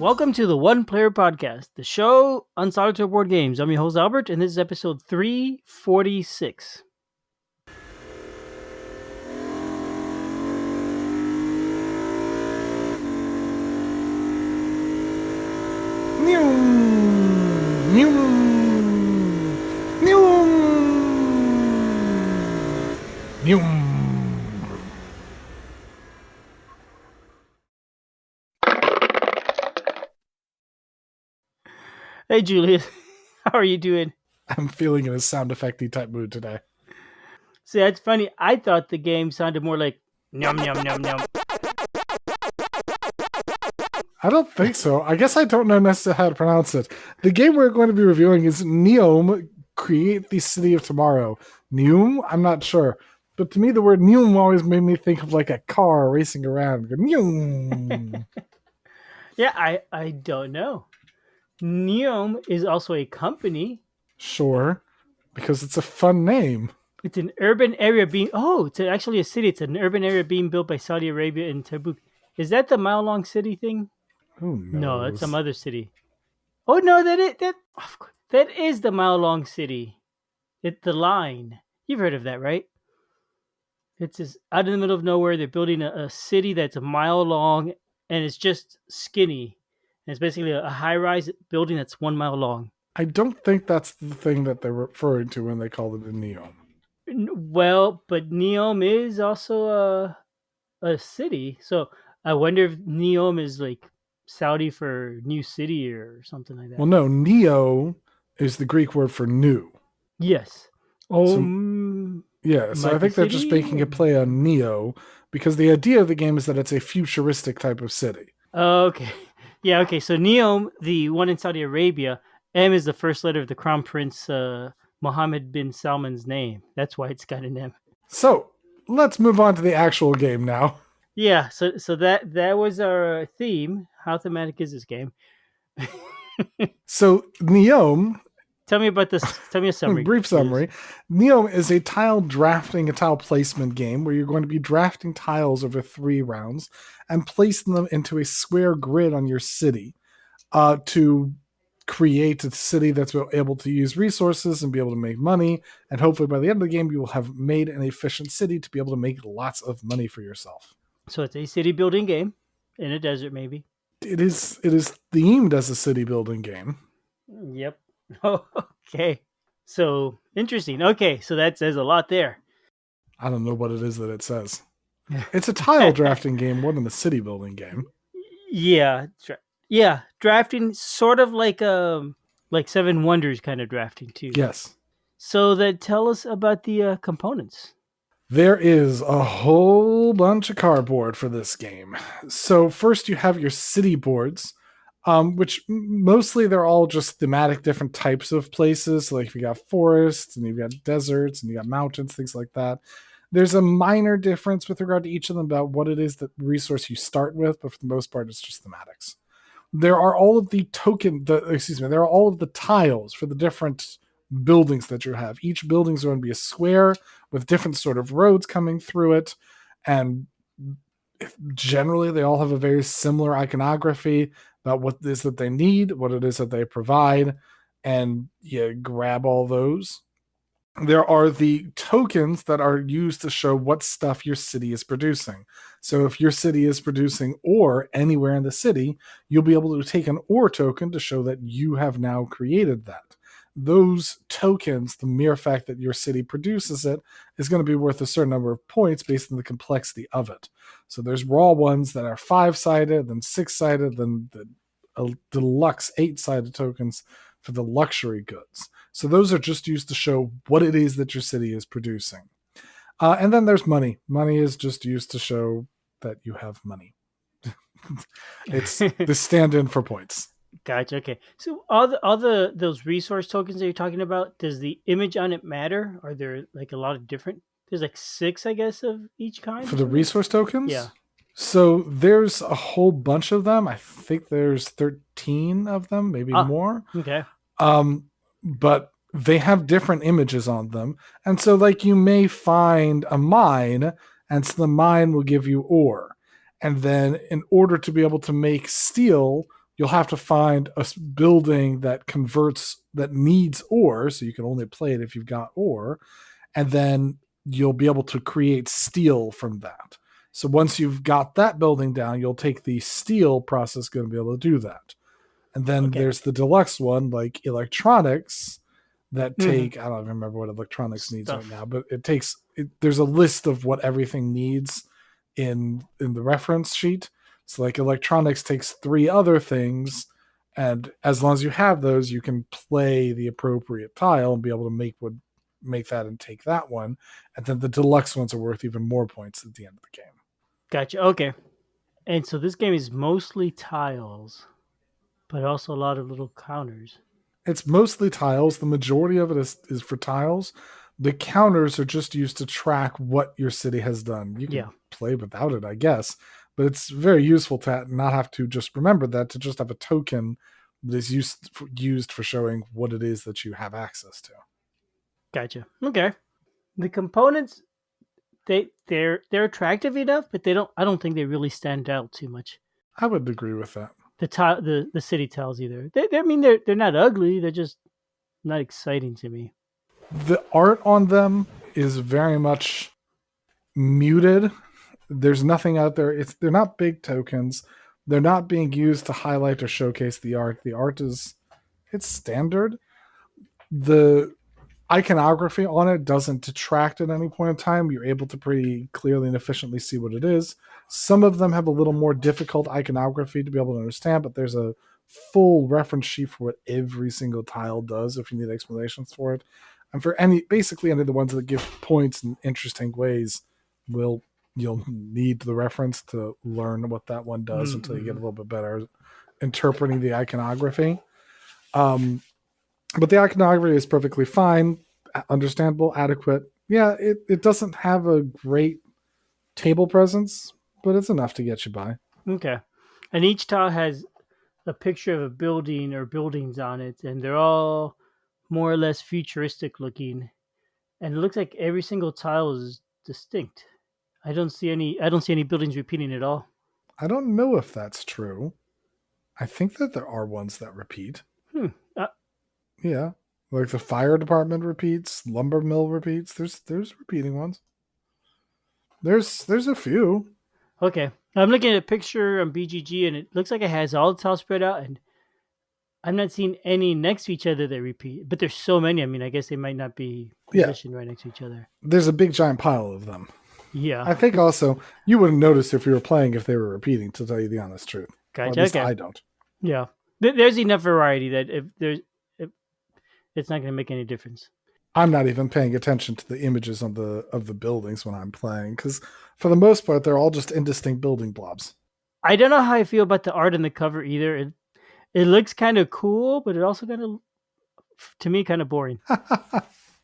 Welcome to the One Player Podcast, the show on solitaire board games. I'm your host Albert, and this is episode 346. Hey Julius, how are you doing? I'm feeling in a sound effecty type mood today. See, that's funny. I thought the game sounded more like "Nyum nyum nyum nyum." I don't think so. I guess I don't know necessarily how to pronounce it. The game we're going to be reviewing is NEOM, Create the City of Tomorrow. NEOM? I'm not sure. But to me, the word NEOM always made me think of like a car racing around. NEOM. Yeah, I don't know. NEOM is also a company. Sure, because it's a fun name. It's an urban area it's actually a city. It's an urban area being built by Saudi Arabia and Tabuk. Is that the mile-long city thing? Who knows? No, that's some other city. Oh no, that is the Mile Long City. The line. You've heard of that, right? It's just out in the middle of nowhere. They're building a city that's a mile long, and it's just skinny. And it's basically a high-rise building that's 1 mile long. I don't think that's the thing that they're referring to when they call it a NEOM. Well, but NEOM is also a city, so I wonder if NEOM is like Saudi for new city or something like that. Well, no, Neo is the Greek word for new. Yes. Yeah, so I think they're just making a play on Neo because the idea of the game is that it's a futuristic type of city. Okay. Yeah, okay. So NEOM, the one in Saudi Arabia, M is the first letter of the Crown Prince Mohammed bin Salman's name. That's why it's got an M. So let's move on to the actual game now. Yeah, so that was our theme. How thematic is this game? So NEOM. Tell me about this. Tell me a summary. Brief summary. NEOM is a tile drafting, a tile placement game where you're going to be drafting tiles over 3 rounds and placing them into a square grid on your city to create a city that's able to use resources and be able to make money. And hopefully by the end of the game, you will have made an efficient city to be able to make lots of money for yourself. So it's a city building game in a desert, maybe. It is themed as a city building game. Yep. Oh, okay. So interesting. Okay, so that says a lot there. I don't know what it is that it says. It's a tile drafting game more than a city building game. Yeah, yeah, drafting sort of like Seven Wonders kind of drafting too. Yes. So then tell us about the components. There is a whole bunch of cardboard for this game. So first you have your city boards, which mostly they're all just thematic different types of places. Like you got forests and you've got deserts and you got mountains, things like that. There's a minor difference with regard to each of them about what it is that resource you start with, but for the most part, it's just thematics. There are all of the there are all of the tiles for the different buildings that you have. Each building is going to be a square with different sort of roads coming through it. And generally, they all have a very similar iconography about what it is that they need, what it is that they provide, and you grab all those. There are the tokens that are used to show what stuff your city is producing. So if your city is producing ore anywhere in the city, you'll be able to take an ore token to show that you have now created that. Those tokens, the mere fact that your city produces it, is going to be worth a certain number of points based on the complexity of it. So there's raw ones that are 5-sided, then 6-sided, then the deluxe 8-sided tokens for the luxury goods. So those are just used to show what it is that your city is producing. And then there's money. Money is just used to show that you have money. It's the stand-in for points. Gotcha. Okay. So those resource tokens that you're talking about, does the image on it matter? Are there like a lot of different? There's like 6, I guess, of each kind. For the resource tokens? Yeah. So there's a whole bunch of them. I think there's 13 of them, maybe more. Okay. But they have different images on them. And so like you may find a mine, and so the mine will give you ore. And then in order to be able to make steel, you'll have to find a building that converts that needs ore, so you can only play it if you've got ore, and then you'll be able to create steel from that. So once you've got that building down, you'll take the steel process going to be able to do that. And then Okay. there's the deluxe one, like electronics, that Mm-hmm. take, I don't remember what electronics needs right Stuff. now, but it takes there's a list of what everything needs in the reference sheet. So like electronics takes three other things, and as long as you have those, you can play the appropriate tile and be able to make that and take that one. And then the deluxe ones are worth even more points at the end of the game. Gotcha. Okay. And so this game is mostly tiles, but also a lot of little counters. It's mostly tiles. The majority of it is for tiles. The counters are just used to track what your city has done. You could Yeah. play without it, I guess, but it's very useful to not have to just remember that, to just have a token that is used for showing what it is that you have access to. Gotcha. Okay. The components they're attractive enough, but they don't. I don't think they really stand out too much. I would agree with that. The city tiles either. I mean they're not ugly. They're just not exciting to me. The art on them is very much muted. There's nothing out there. They're not big tokens. They're not being used to highlight or showcase the art. The art is it's standard. The iconography on it doesn't detract at any point in time. You're able to pretty clearly and efficiently see what it is. Some of them have a little more difficult iconography to be able to understand, but there's a full reference sheet for what every single tile does if you need explanations for it. And for basically any of the ones that give points in interesting ways, you'll need the reference to learn what that one does until you get a Mm-hmm. little bit better interpreting the iconography. But the iconography is perfectly fine, understandable, adequate. Yeah, it doesn't have a great table presence, but it's enough to get you by. Okay. And each tile has a picture of a building or buildings on it, and they're all more or less futuristic looking. And it looks like every single tile is distinct. I don't see any buildings repeating at all. I don't know if that's true. I think that there are ones that repeat. Hmm. Yeah. Like the fire department repeats, lumber mill repeats. There's repeating ones. There's a few. Okay. I'm looking at a picture on BGG, and it looks like it has all the tiles spread out, and I'm not seeing any next to each other that repeat. But there's so many. I mean, I guess they might not be Yeah. positioned right next to each other. There's a big giant pile of them. Yeah. I think also you wouldn't notice if you were playing if they were repeating, to tell you the honest truth. Or at Gotcha. least Okay. I don't. Yeah. There's enough variety that if it's not going to make any difference. I'm not even paying attention to the images of the buildings when I'm playing, because for the most part they're all just indistinct building blobs. I don't know how I feel about the art on the cover either. It looks kind of cool, but it also kind of to me kind of boring.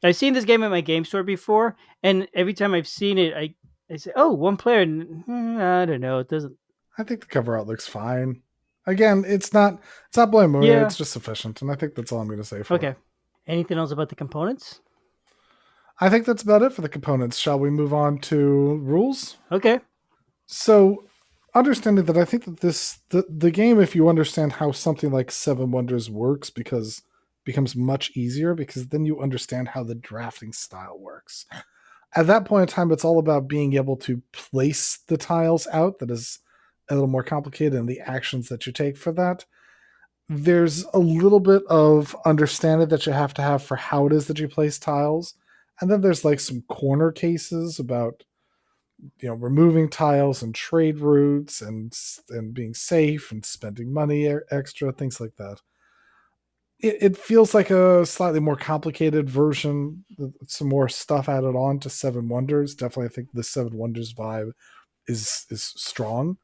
I've seen this game at my game store before, and every time I've seen it, I say, "Oh, one player." I don't know. It doesn't. I think the cover art looks fine. Again, it's not blameworthy, Yeah. it's just sufficient, and I think that's all I'm going to say for it. Okay. Anything else about the components? I think that's about it for the components. Shall we move on to rules? Okay. So, understanding that I think that the game, if you understand how something like Seven Wonders works, because becomes much easier, because then you understand how the drafting style works. At that point in time, it's all about being able to place the tiles out. That is a little more complicated, and the actions that you take for that. There's a little bit of understanding that you have to have for how it is that you place tiles. And then there's like some corner cases about removing tiles and trade routes and being safe and spending money extra, things like that. It feels like a slightly more complicated version, some more stuff added on to Seven Wonders. Definitely, I think the Seven Wonders vibe is strong.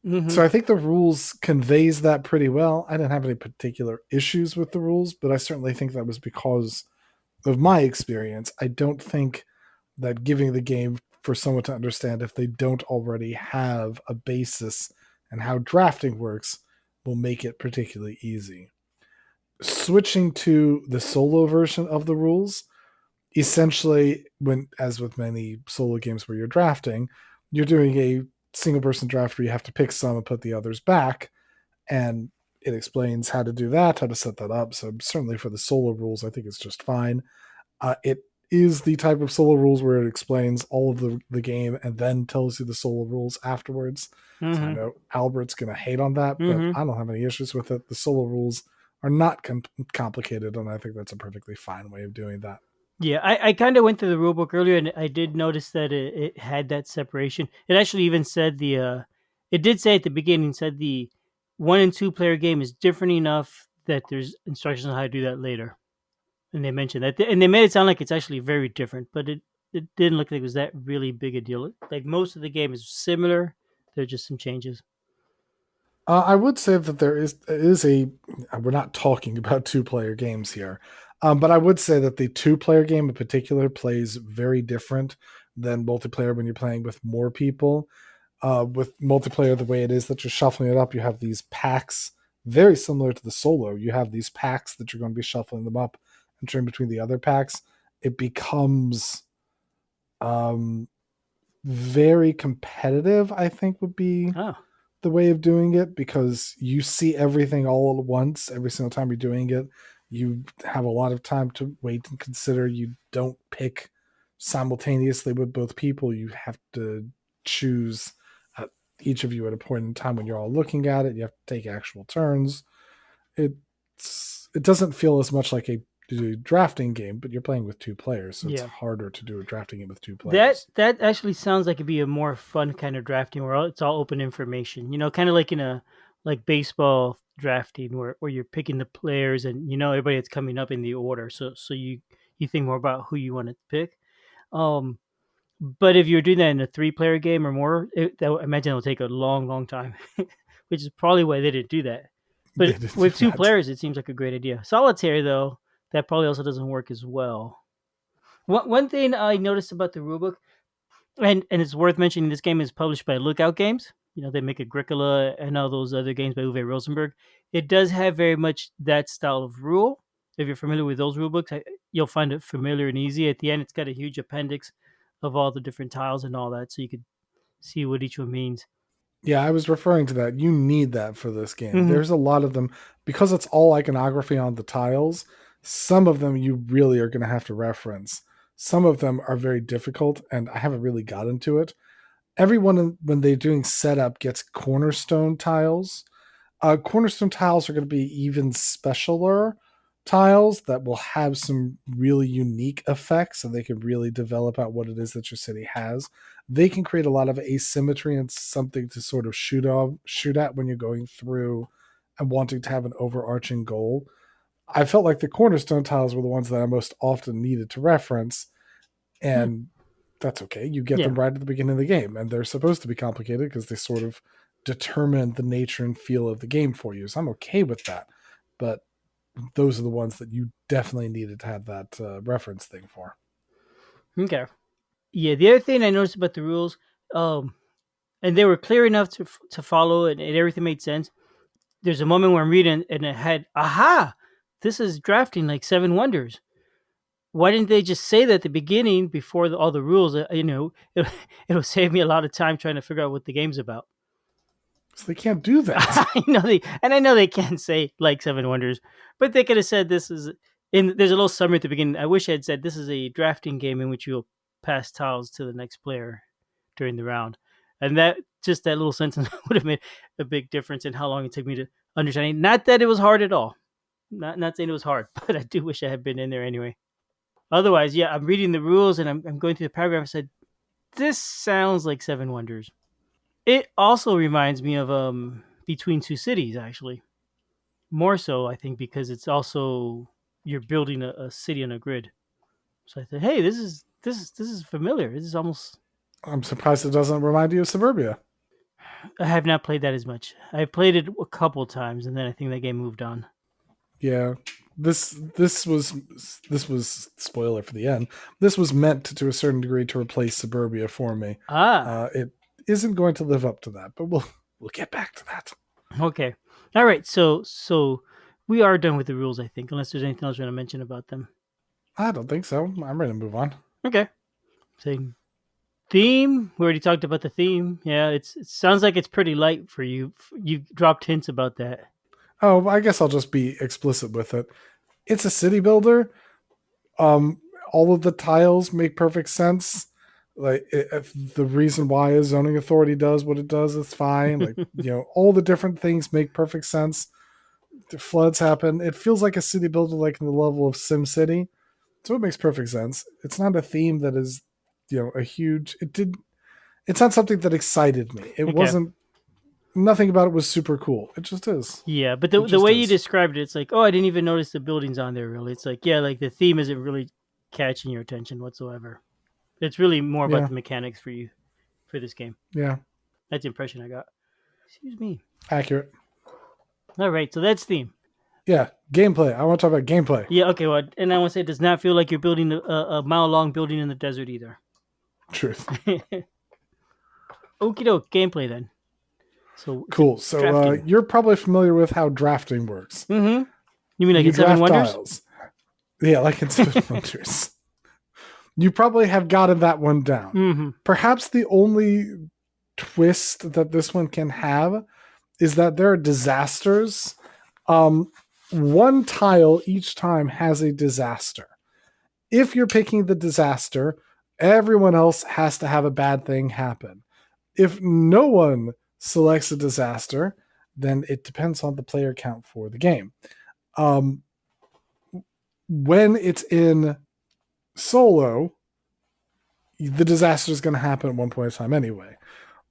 Mm-hmm. So I think the rules conveys that pretty well. I didn't have any particular issues with the rules, but I certainly think that was because of my experience. I don't think that giving the game for someone to understand if they don't already have a basis and how drafting works will make it particularly easy. Switching to the solo version of the rules, essentially, when as with many solo games where you're drafting, you're doing a single person draft where you have to pick some and put the others back. and it explains how to do that, how to set that up. So certainly for the solo rules, I think it's just fine. It is the type of solo rules where it explains all of the game and then tells you the solo rules afterwards. So I Mm-hmm. know Albert's going to hate on that, but Mm-hmm. I don't have any issues with it. The solo rules are not complicated, and I think that's a perfectly fine way of doing that. Yeah, I kind of went through the rule book earlier, and I did notice that it had that separation. It actually even said it did say at the beginning, said the 1 and 2 player game is different enough that there's instructions on how to do that later. And they mentioned that, and they made it sound like it's actually very different, but it didn't look like it was that really big a deal. Like most of the game is similar. There's just some changes. I would say that there is a. We're not talking about two-player games here, but I would say that the two-player game in particular plays very different than multiplayer when you're playing with more people. With multiplayer, the way it is that you're shuffling it up, you have these packs, very similar to the solo. You have these packs that you're going to be shuffling them up and turn between the other packs. It becomes um, very competitive, I think would be Oh, the way of doing it, because you see everything all at once every single time you're doing it. You have a lot of time to wait and consider. You don't pick simultaneously with both people. You have to choose uh, each of you at a point in time when you're all looking at it. You have to take actual turns. It doesn't feel as much like a drafting game, but you're playing with two players, so it's yeah. harder to do a drafting game with two That players. that actually sounds like it'd be a more fun kind of drafting where it's all open information. Kind of like in a like baseball drafting where you're picking the players and everybody that's coming up in the order. So you think more about who you want to pick. Um, but if you're doing that in a 3 player game or more, I imagine it'll take a long, long time, which is probably why they didn't do that. They But did do with two that. players, it seems like a great idea. Solitaire though, that probably also doesn't work as well. One thing I noticed about the rulebook, and it's worth mentioning, this game is published by Lookout Games. They make Agricola and all those other games by Uwe Rosenberg. It does have very much that style of rule. If you're familiar with those rule books, you'll find it familiar and easy. At the end, it's got a huge appendix of all the different tiles and all that, so you could see what each one means. Yeah, I was referring to that. You need that for this game. Hmm. There's a lot of them because it's all iconography on the tiles. Some of them you really are going to have to reference. Some of them are very difficult, and I haven't really got into it. Everyone, when they're doing setup, gets cornerstone tiles. Cornerstone tiles are going to be even specialer tiles that will have some really unique effects, and they can really develop out what it is that your city has. They can create a lot of asymmetry and something to sort of shoot at when you're going through and wanting to have an overarching goal. I felt like the cornerstone tiles were the ones that I most often needed to reference, Hmm. and that's okay. You get Yeah. them right at the beginning of the game, and they're supposed to be complicated because they sort of determine the nature and feel of the game for you. So I'm okay with that. But those are the ones that you definitely needed to have that reference thing for. Okay. Yeah. The other thing I noticed about the rules, um, and they were clear enough to follow, and everything made sense. There's a moment where I'm reading, and it had, aha, this is drafting like Seven Wonders. Why didn't they just say that at the beginning before all the rules? It'll save me a lot of time trying to figure out what the game's about. So they can't do that. I know they can't say like Seven Wonders, but they could have said this is in. There's a little summary at the beginning. I wish I had said this is a drafting game in which you'll pass tiles to the next player during the round, and that little sentence would have made a big difference in how long it took me to understand it. Not that it was hard at all. Not saying it was hard, but I do wish I had been in there anyway. Otherwise, yeah, I'm reading the rules and I'm going through the paragraph. I said, this sounds like Seven Wonders. It also reminds me of Between Two Cities, actually. More so, I think, because it's also you're building a city on a grid. So I said, hey, this is familiar. This is almost. I'm surprised it doesn't remind you of Suburbia. I have not played that as much. I played it a couple times, and then I think that game moved on. Yeah. This was spoiler for the end. This was meant to a certain degree to replace Suburbia for me. Ah, It isn't going to live up to that, but we'll get back to that. okay, all right. So we are done with the rules, I think, unless there's anything else you want to mention about them. I don't think so. I'm ready to move on. Okay. Saying Theme. We already talked about the theme. Yeah, it sounds like it's pretty light for you. You dropped hints about that. Oh, I guess I'll just be explicit with it. It's a city builder. Um, all of the tiles make perfect sense. Like if the reason why a zoning authority does what it does is fine. Like all the different things make perfect sense. The floods happen. It feels like a city builder, like in the level of Sim City. So it makes perfect sense. It's not a theme that is, a huge. It's not something that excited me. It Okay. wasn't. Nothing about it was super cool. It just is. Yeah, but It the just way you is. described it, it's like, oh, I didn't even notice the buildings on there. Really, it's like, yeah, like the theme isn't really catching your attention whatsoever. It's really more about Yeah. the mechanics for you for this game. Yeah. That's the impression I got. Excuse me. Accurate. All right, so that's theme. Yeah. Gameplay. I want to talk about gameplay. Yeah, okay. Well, and I want to say it does not feel like you're building a mile long building in the desert either. Truth. Okie doke. Gameplay then. So it's a Cool. So drafting. you're probably familiar with how drafting works. Mm-hmm. You mean like You in Seven draft Wonders? tiles. Yeah, like in Seven Wonders. You probably have gotten that one down. Mm-hmm. Perhaps the only twist that this one can have is that there are disasters. One tile each time has a disaster. If you're picking the disaster, everyone else has to have a bad thing happen. If no one selects a disaster, then it depends on the player count for the game. When it's in solo, the disaster is going to happen at one point in time anyway.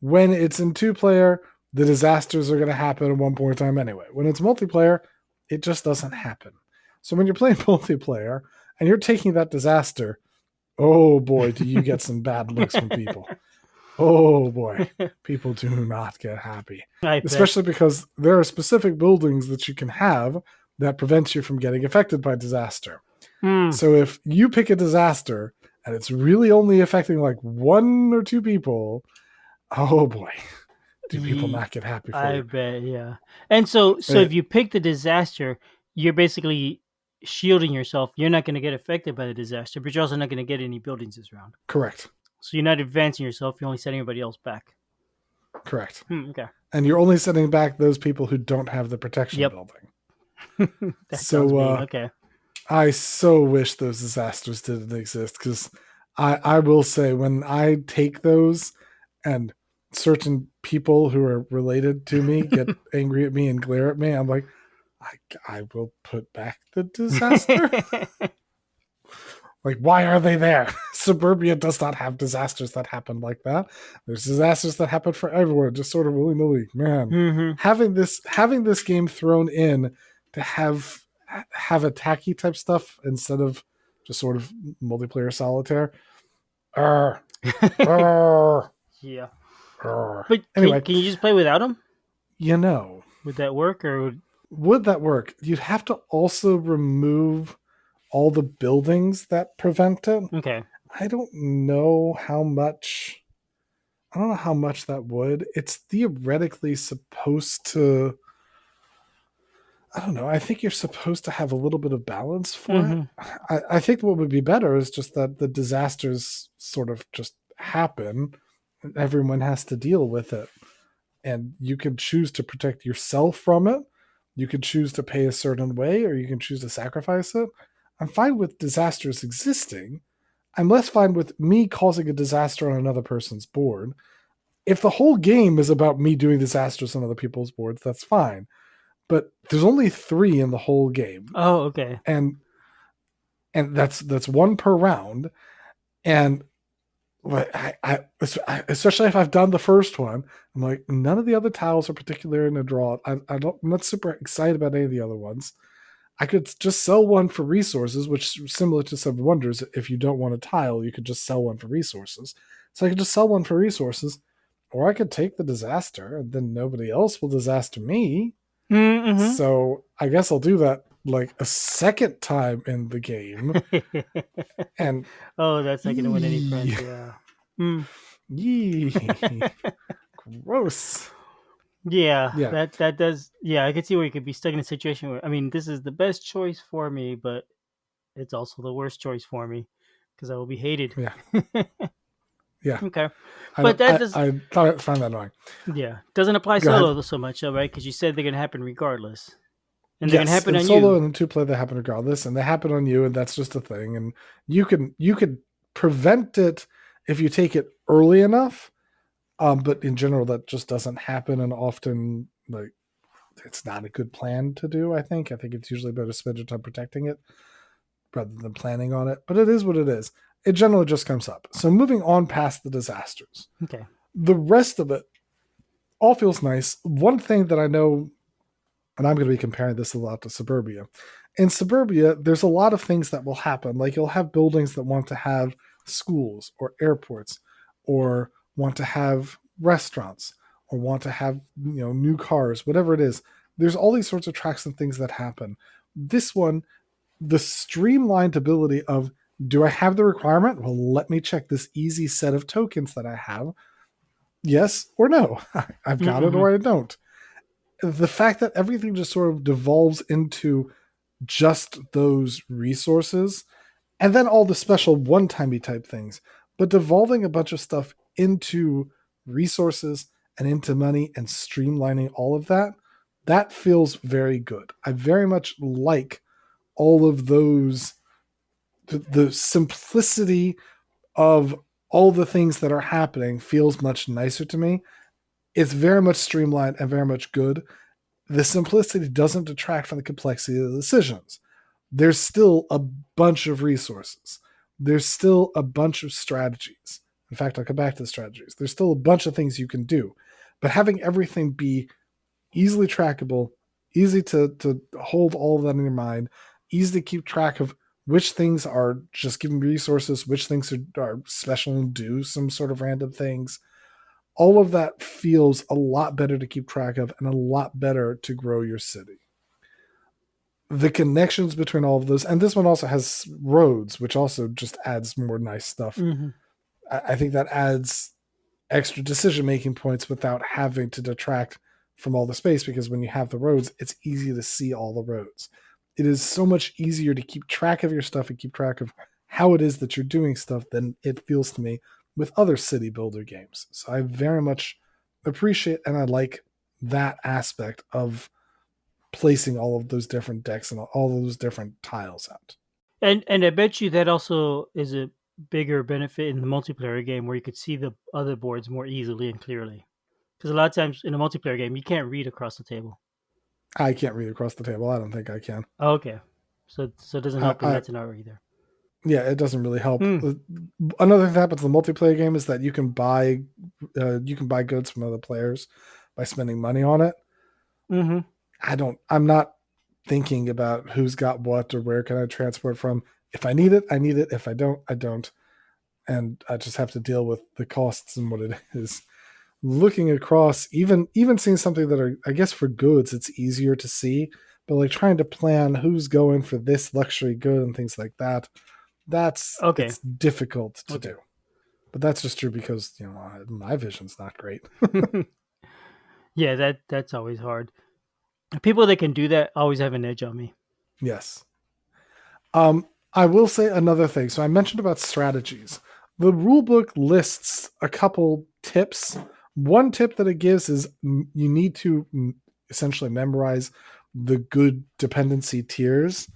When it's in two player, the disasters are going to happen at one point in time anyway. When it's multiplayer, it just doesn't happen. So when you're playing multiplayer and you're taking that disaster, oh boy, do you get some bad looks from people. Oh boy, people do not get happy. I bet. Especially because there are specific buildings that you can have that prevents you from getting affected by disaster. So if you pick a disaster and it's really only affecting like one or two people, oh boy, do people not get happy for I you? bet, yeah. And so if you pick the disaster, you're basically shielding yourself. You're not going to get affected by the disaster, but you're also not going to get any buildings this round. Correct. So you're not advancing yourself. You're only setting everybody else back. Correct. Okay. And you're only setting back those people who don't have the protection building. That sounds mean. Okay. I so wish those disasters didn't exist because I will say when I take those and certain people who are related to me get angry at me and glare at me, I'm like, I will put back the disaster. Like, why are they there? Suburbia does not have disasters that happen like that. There's disasters that happen for everyone, just sort of willy-nilly. Man, having this game thrown in to have attacky type stuff instead of just sort of multiplayer solitaire. Yeah. But anyway, can you just play without them? Would that work, or would that work? You'd have to also remove all the buildings that prevent it. Okay. I don't know how much that would. It's theoretically supposed to. I don't know. I think you're supposed to have a little bit of balance for it. I think what would be better is just that the disasters sort of just happen and everyone has to deal with it. And you can choose to protect yourself from it. You can choose to pay a certain way or you can choose to sacrifice it. I'm fine with disasters existing. I'm less fine with me causing a disaster on another person's board. If the whole game is about me doing disasters on other people's boards, that's fine. But there's only 3 in the whole game. Oh, okay. And that's one per round. And I especially if I've done the first one, I'm like, none of the other tiles are particularly in a draw. I'm not super excited about any of the other ones. I could just sell one for resources, which is similar to Seven Wonders. If you don't want a tile, you could just sell one for resources. So I could just sell one for resources, or I could take the disaster, and then nobody else will disaster me. Mm-hmm. So I guess I'll do that like a second time in the game. And that's not going to win any friends. Yeah. Yee. Gross. Yeah, that does. Yeah, I could see where you could be stuck in a situation where, I mean, this is the best choice for me, but it's also the worst choice for me because I will be hated. Yeah. Yeah, Okay, I but don't. that does, I thought I found that annoying. yeah, doesn't apply Go ahead. solo so much, though, right? Because you said they're gonna happen regardless, and they're gonna Yes, happen in on solo you. and in two player they happen regardless, and they happen on you, and that's just a thing. And you could prevent it if you take it early enough. But in general, that just doesn't happen, and often like it's not a good plan to do. I think it's usually better to spend your time protecting it rather than planning on it. But it is what it is. It generally just comes up. So moving on past the disasters, Okay. the rest of it all feels nice. One thing that I know, and I'm going to be comparing this a lot to Suburbia. In Suburbia, there's a lot of things that will happen. Like you'll have buildings that want to have schools or airports or want to have restaurants or want to have, new cars, whatever it is. There's all these sorts of tracks and things that happen. This one, the streamlined ability of, do I have the requirement? Well, let me check this easy set of tokens that I have. Yes or no. I've got it Mm-hmm. or I don't. The fact that everything just sort of devolves into just those resources and then all the special one-timey type things, but devolving a bunch of stuff into resources and into money and streamlining all of that, that feels very good. I very much like all of those, the simplicity of all the things that are happening feels much nicer to me. It's very much streamlined and very much good. The simplicity doesn't detract from the complexity of the decisions. There's still a bunch of resources. There's still a bunch of strategies. In fact, I'll come back to the strategies. There's still a bunch of things you can do. But having everything be easily trackable, easy to hold all of that in your mind, easy to keep track of which things are just giving resources, which things are special and do some sort of random things. All of that feels a lot better to keep track of and a lot better to grow your city. The connections between all of those, and this one also has roads, which also just adds more nice stuff. Mm-hmm. I think that adds extra decision making points without having to detract from all the space, because when you have the roads, it's easy to see all the roads. It is so much easier to keep track of your stuff and keep track of how it is that you're doing stuff than it feels to me with other city builder games. So I very much appreciate and I like that aspect of placing all of those different decks and all of those different tiles out. And I bet you that also is a bigger benefit in the multiplayer game where you could see the other boards more easily and clearly. Because a lot of times in a multiplayer game, you can't read across the table. I can't read across the table. I don't think I can. Oh, okay, so it doesn't help in I that scenario either. Yeah, it doesn't really help. Hmm. Another thing that happens in the multiplayer game is that you can buy goods from other players by spending money on it. Mm-hmm. I'm not thinking about who's got what or where can I transport from. If I need it, I need it. If I don't, I don't. And I just have to deal with the costs and what it is. Looking across, even seeing something that are, I guess, for goods, it's easier to see. But like trying to plan who's going for this luxury good and things like that, Okay. it's difficult to Okay. do. But that's just true because my vision's not great. Yeah, that's always hard. People that can do that always have an edge on me. Yes. I will say another thing. So I mentioned about strategies. The rulebook lists a couple tips. One tip that it gives is you need to essentially memorize the good dependency tiers.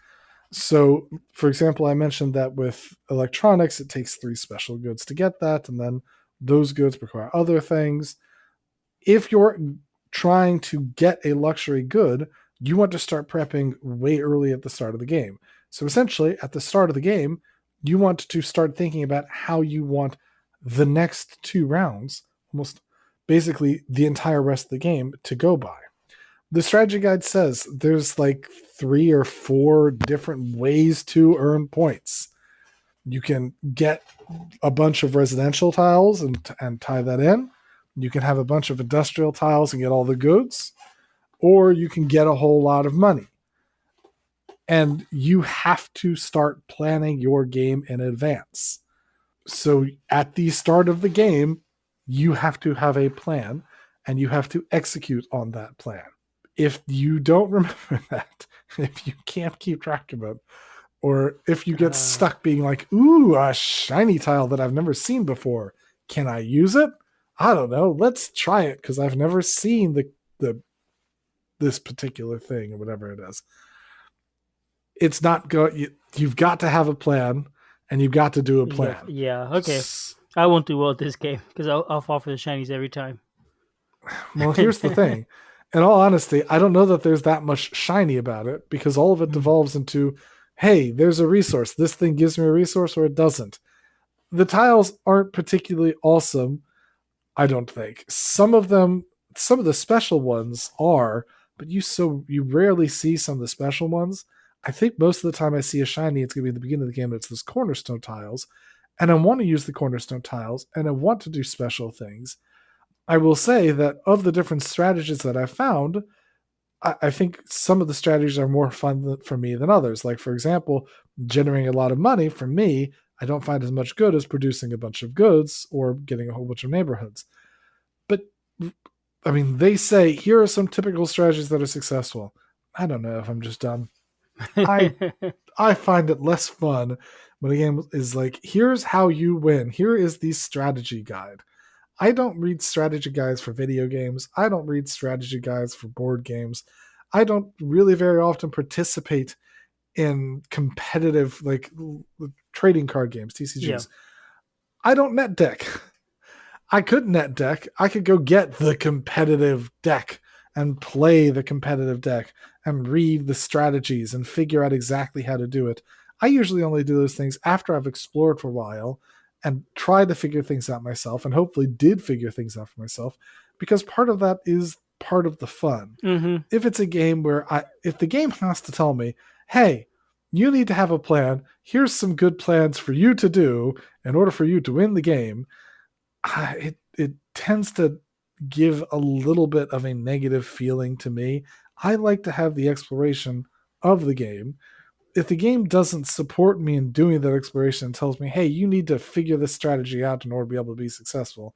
So, for example, I mentioned that with electronics, it takes 3 special goods to get that, and then those goods require other things. If you're trying to get a luxury good, you want to start prepping way early at the start of the game. So essentially, at the start of the game, you want to start thinking about how you want the next 2 rounds, almost basically the entire rest of the game, to go by. The strategy guide says there's like 3 or 4 different ways to earn points. You can get a bunch of residential tiles and tie that in. You can have a bunch of industrial tiles and get all the goods, or you can get a whole lot of money. And you have to start planning your game in advance. So at the start of the game, you have to have a plan and you have to execute on that plan. If you don't remember that, if you can't keep track of it, or if you get Uh, stuck being like, ooh, a shiny tile that I've never seen before, Can I use it? I don't know. Let's try it because I've never seen the this particular thing or whatever it is. It's not you've got to have a plan and you've got to do a Yeah, plan. yeah. Okay. I won't do well at this game because I'll fall for the shinies every time. Well, here's the thing. In all honesty, I don't know that there's that much shiny about it because all of it Mm. devolves into, hey, there's a resource. This thing gives me a resource or it doesn't. The tiles aren't particularly awesome, I don't think. Some of the special ones are, but you rarely see some of the special ones. I think most of the time I see a shiny, it's gonna be at the beginning of the game. It's those cornerstone tiles, and I want to use the cornerstone tiles, and I want to do special things. I will say that of the different strategies that I found, I think some of the strategies are more fun for me than others. Like, for example, generating a lot of money for me, I don't find as much good as producing a bunch of goods or getting a whole bunch of neighborhoods. But I mean, they say here are some typical strategies that are successful. I don't know if I'm just dumb. I I find it less fun when a game is like, here's how you win. Here is the strategy guide. I don't read strategy guides for video games. I don't read strategy guides for board games. I don't really very often participate in competitive like trading card games, Yeah. TCGs. I don't net deck. I could net deck. I could go get the competitive deck and play the competitive deck and read the strategies and figure out exactly how to do it. I usually only do those things after I've explored for a while and tried to figure things out myself and hopefully did figure things out for myself because part of that is part of the fun. Mm-hmm. If it's a game where if the game has to tell me, hey, you need to have a plan, here's some good plans for you to do in order for you to win the game, it tends to give a little bit of a negative feeling to me. I like to have the exploration of the game. If the game doesn't support me in doing that exploration and tells me, hey, you need to figure this strategy out in order to be able to be successful,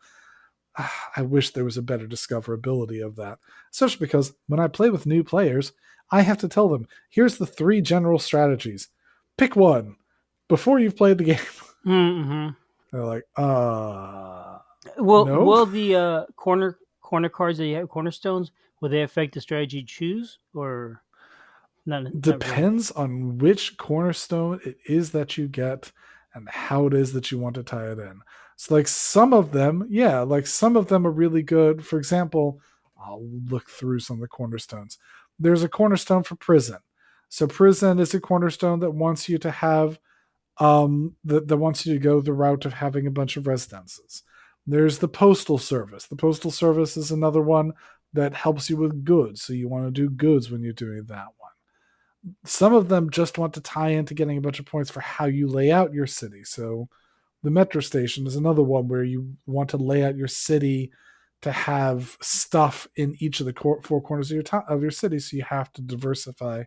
I wish there was a better discoverability of that. Especially because when I play with new players, I have to tell them, here's the 3 general strategies. Pick one before you've played the game. Mm-hmm. They're like, no. Will the corner cards that you have, cornerstones, will they affect the strategy you choose or not really? Depends on which cornerstone it is that you get and how it is that you want to tie it in. So, like some of them, yeah, like some of them are really good. For example, I'll look through some of the cornerstones. There's a cornerstone for prison. So, prison is a cornerstone that wants you to have, that wants you to go the route of having a bunch of residences. There's the postal service. The postal service is another one that helps you with goods. So, you want to do goods when you're doing that one. Some of them just want to tie into getting a bunch of points for how you lay out your city. So the metro station is another one where you want to lay out your city to have stuff in each of the 4 corners of your city. So you have to diversify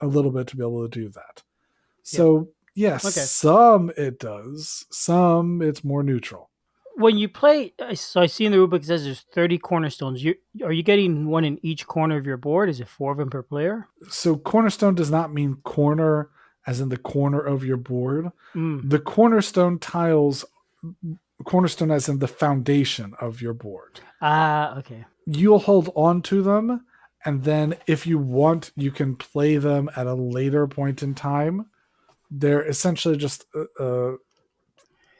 a little bit to be able to do that. Yep. So yes, Okay. some it does, some it's more neutral. When you play, so I see in the rulebook it says there's 30 cornerstones. Are you getting one in each corner of your board? Is it 4 of them per player? So cornerstone does not mean corner as in the corner of your board. Mm. The cornerstone tiles, cornerstone as in the foundation of your board. Ah, okay. You'll hold on to them, and then if you want, you can play them at a later point in time. They're essentially just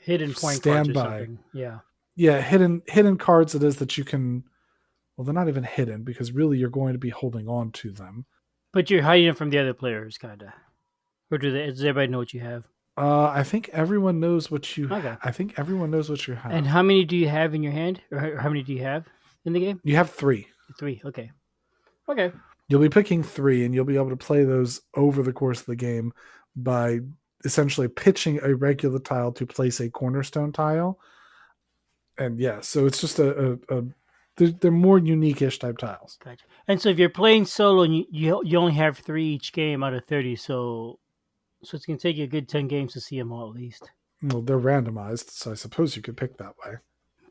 Hidden point cards or standby. something. Yeah. Yeah, hidden cards it is that you can. Well, they're not even hidden because really you're going to be holding on to them. But you're hiding it from the other players, kind of. Or does everybody know what you have? I think everyone knows what you. Okay. I think everyone knows what you And have. how many do you have in your hand? Or how many do you have in the game? You have 3. 3. Okay. Okay. You'll be picking 3, and you'll be able to play those over the course of the game by essentially pitching a regular tile to place a cornerstone tile. And yeah, so it's just they're more unique-ish type tiles. Gotcha. And so if you're playing solo and you only have 3 each game out of 30, so it's gonna take you a good 10 games to see them all at least. Well, they're randomized, so I suppose you could pick that way.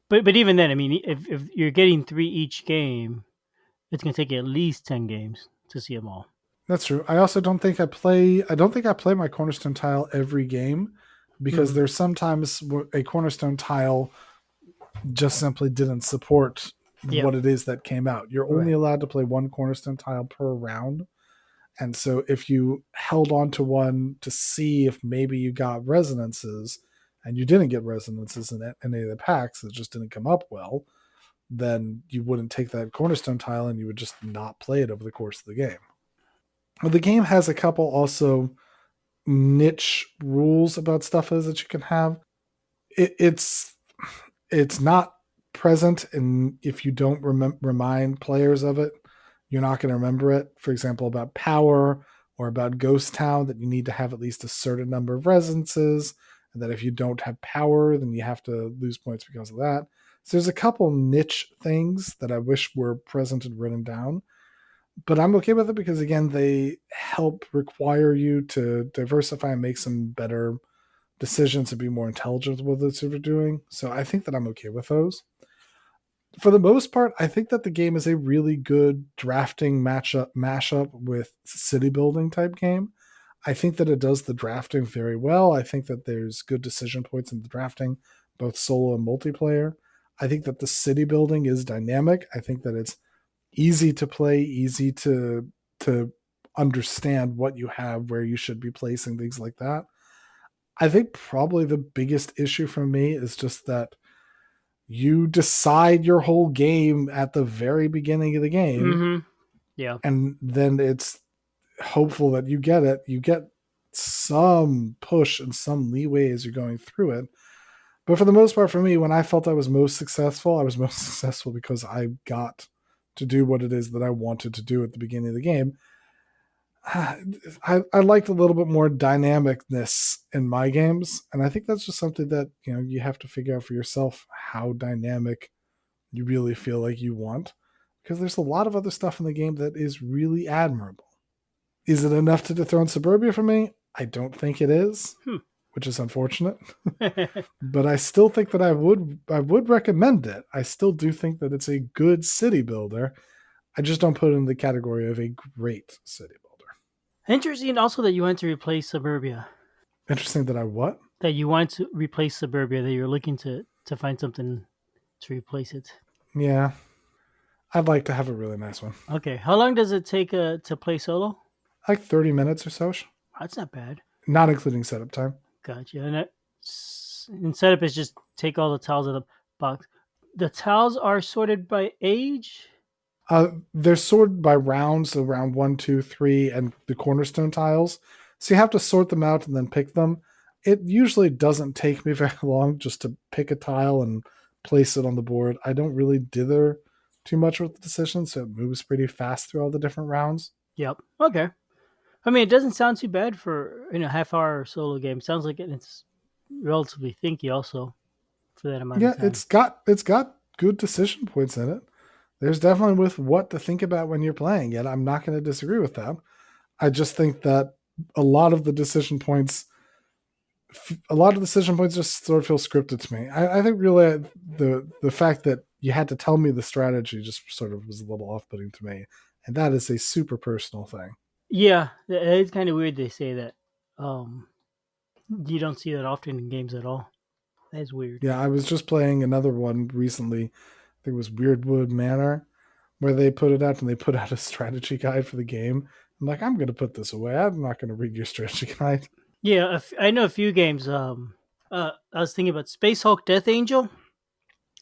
But even then, I mean, if you're getting 3 each game, it's gonna take you at least 10 games to see them all. That's true. I also don't think I play. I don't think I play my cornerstone tile every game because Mm. there's sometimes a cornerstone tile just simply didn't support Yep. what it is that came out. You're only Right. allowed to play one cornerstone tile per round. And so if you held on to one to see if maybe you got resonances and you didn't get resonances in any of the packs, it just didn't come up well, then you wouldn't take that cornerstone tile and you would just not play it over the course of the game. Well, the game has a couple also niche rules about stuff that you can have. It's not present, and if you don't remind players of it, you're not going to remember it. For example, about power or about Ghost Town, that you need to have at least a certain number of resonances, and that if you don't have power, then you have to lose points because of that. So there's a couple niche things that I wish were present and written down, but I'm okay with it because again, they help require you to diversify and make some better decisions and be more intelligent with what you're doing. So I think that I'm okay with those. For the most part, I think that the game is a really good drafting mashup with city building type game. I think that it does the drafting very well. I think that there's good decision points in the drafting, both solo and multiplayer. I think that the city building is dynamic. I think that it's easy to play, easy to understand what you have, where you should be placing things like that. I think probably the biggest issue for me is just that you decide your whole game at the very beginning of the game, Mm-hmm. Yeah. and then it's hopeful that you get it. You get some push and some leeway as you're going through it. But for the most part, for me, when I felt I was most successful because I got to do what it is that I wanted to do at the beginning of the game. I liked a little bit more dynamicness in my games, and I think that's just something that you have to figure out for yourself how dynamic you really feel like you want, because there's a lot of other stuff in the game that is really admirable. Is it enough to dethrone Suburbia for me? I don't think it is, Hmm. which is unfortunate. But I still think that I would recommend it. I still do think that it's a good city builder. I just don't put it in the category of a great city builder. Interesting also that you went to replace Suburbia. Interesting that I what? That you want to replace Suburbia, that you're looking to find something to replace it. Yeah, I'd like to have a really nice one. Okay. How long does it take to play solo? Like 30 minutes or so, That's not bad. not including setup time. Gotcha. And setup is just take all the tiles out of the box. The tiles are sorted by age. They're sorted by rounds, so round one, two, three, and the cornerstone tiles. So you have to sort them out and then pick them. It usually doesn't take me very long just to pick a tile and place it on the board. I don't really dither too much with the decision, so it moves pretty fast through all the different rounds. Yep. Okay. I mean, it doesn't sound too bad for half-hour solo game. Sounds like it's relatively thinky also for that amount of Yeah, time. it's got good decision points in it. There's definitely with what to think about when you're playing it. I'm not going to disagree with that. I just think that a lot of the decision points just sort of feel scripted to me. I think really the fact that you had to tell me the strategy just sort of was a little off-putting to me, and that is a super personal thing. Yeah, it's kind of weird they say that. Um, you don't see that often in games at all. That's weird. Yeah, I was just playing another one recently. I think it was Weirdwood Manor, where they put it out and they put out a strategy guide for the game. I'm like, I'm going to put this away. I'm not going to read your strategy guide. Yeah, I know a few games. I was thinking about Space Hulk Death Angel.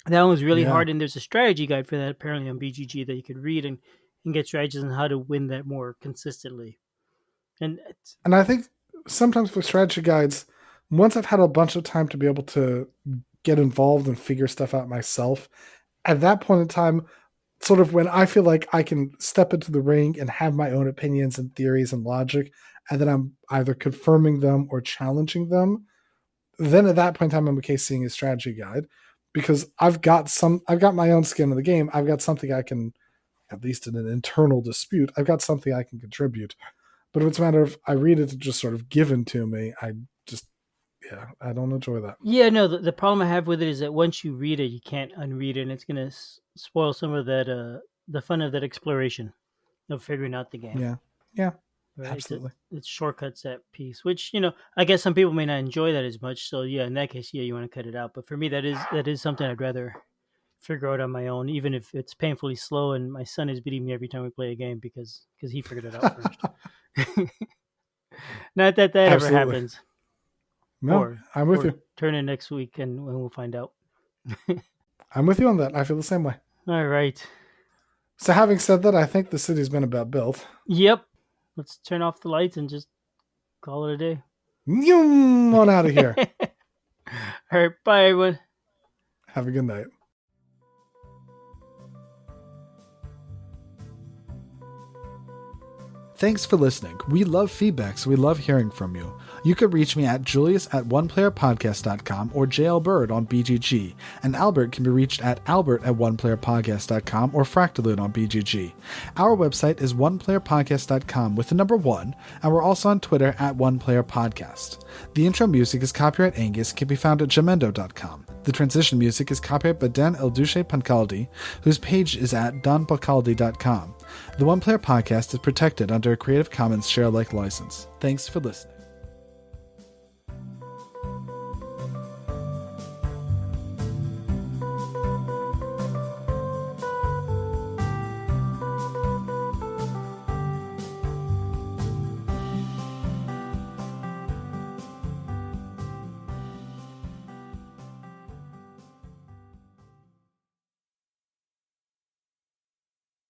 That one was really Yeah, hard, and there's a strategy guide for that apparently on BGG that you could read and get strategies on how to win that more consistently. And it's, and I think sometimes with strategy guides, once I've had a bunch of time to be able to get involved and figure stuff out myself, at that point in time, sort of when I feel like I can step into the ring and have my own opinions and theories and logic, and then I'm either confirming them or challenging them, then at that point in time, I'm okay seeing a strategy guide because I've got my own skin in the game. I've got something I can, at least in an internal dispute, I've got something I can contribute. But if it's a matter of I read it just sort of given to me, just, yeah, I don't enjoy that. yeah, no, the problem I have with it is that once you read it, you can't unread it, and it's gonna spoil some of that the fun of that exploration of figuring out the game. Yeah, yeah, Right? absolutely. It's shortcuts that piece, which I guess some people may not enjoy that as much. So yeah, in that case, yeah, you want to cut it out. But for me, that is something I'd rather. figure out on my own, even if it's painfully slow. And my son is beating me every time we play a game because he figured it out first. Not that ever Absolutely. happens. No, I'm with you. Turn in next week and we'll find out. I'm with you on that. I feel the same way. All right. So having said that, I think the city's been about built. Yep. Let's turn off the lights and just call it a day. On out of here. All right. Bye, everyone. Have a good night. Thanks for listening. We love feedback, so we love hearing from you. You can reach me at julius@oneplayerpodcast.com or JLBird on BGG, and Albert can be reached at albert@oneplayerpodcast.com or Fractalute on BGG. Our website is oneplayerpodcast.com with the number 1, and we're also on Twitter at oneplayerpodcast. The intro music is copyright Angus, can be found at jamendo.com. The transition music is copyright by Dan Elduce Pancaldi, whose page is at donpancaldi.com. The One Player Podcast is protected under a Creative Commons share-alike license. Thanks for listening.